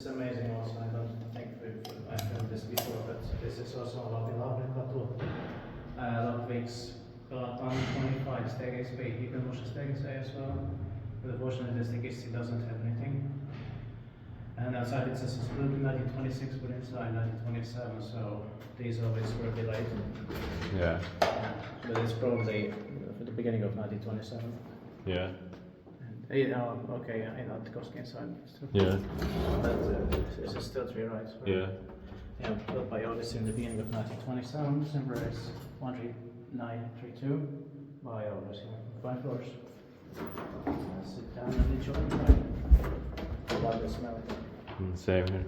It's amazing also. I don't think I've filmed this before, but this is also Lapinlahdenkatu. Lapvik's gatan 25 staircase bay. You can watch the staircase as well. But unfortunately, the staircase doesn't have anything. And outside it says it's built in 1926, but inside 1927, so these always were delayed. Yeah. But it's probably for the beginning of 1927. Yeah. Okay, I know the Koski inside. Yeah. But this is still 3 right? Yeah. Yeah, built by Otis in the beginning of 1927. Timber is 13932 by Otis. 5 floors. Sit down and enjoy the ride. I love the smell. Same here.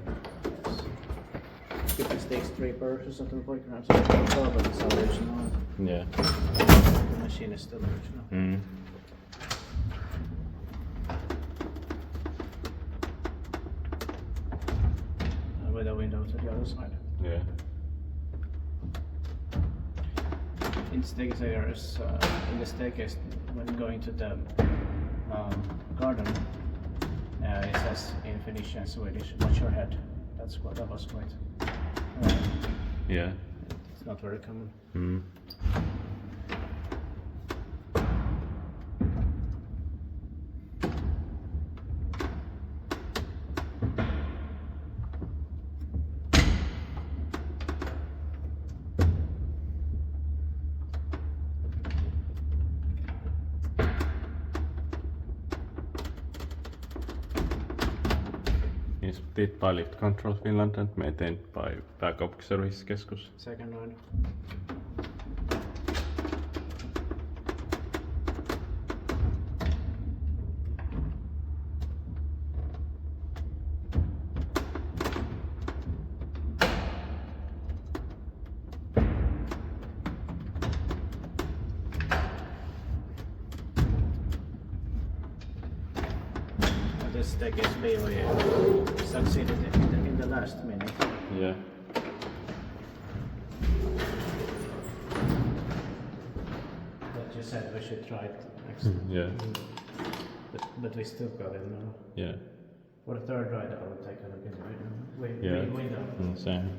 Yes. Good mistakes, 3 purchases at the playground. But it's original. Yeah. The machine is still original. Mm. With a window to the other side. Yeah. In staircase, in the staircase, when going to the garden, it says in Finnish and Swedish, "Watch your head." That was quite. Yeah. It's not very common. Mm. Inspected by Lift Control Finland and maintained by Pääkaupunkiservice-keskus. Second line. This staircase really succeeded in the last minute. Yeah. But you said we should try it next. Yeah. But we still got it now. Yeah. For the third ride, I will take a look in the Yeah. window. Same.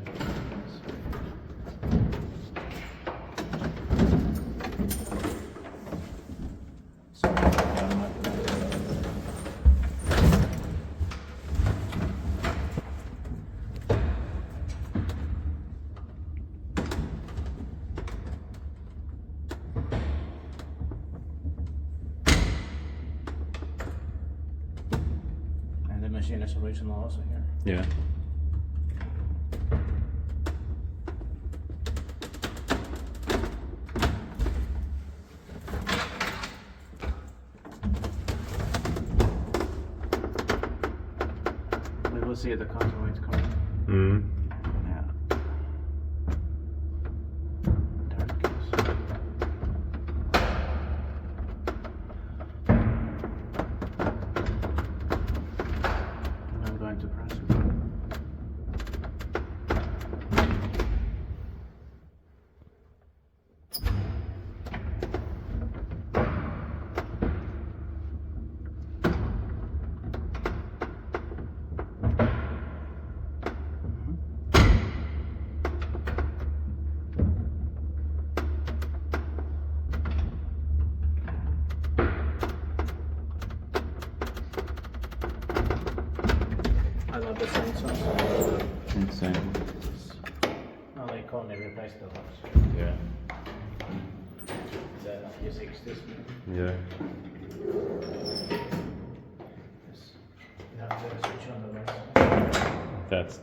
And the machine is original also here. Yeah. We will see the counterweight coming. Mm. Yeah. There it goes. And I'm going to press it. I love the sounds also. Same. Oh, they call me replace the locks. Yeah. The few 60s. Yeah. Yes. You have to switch on the lights. That's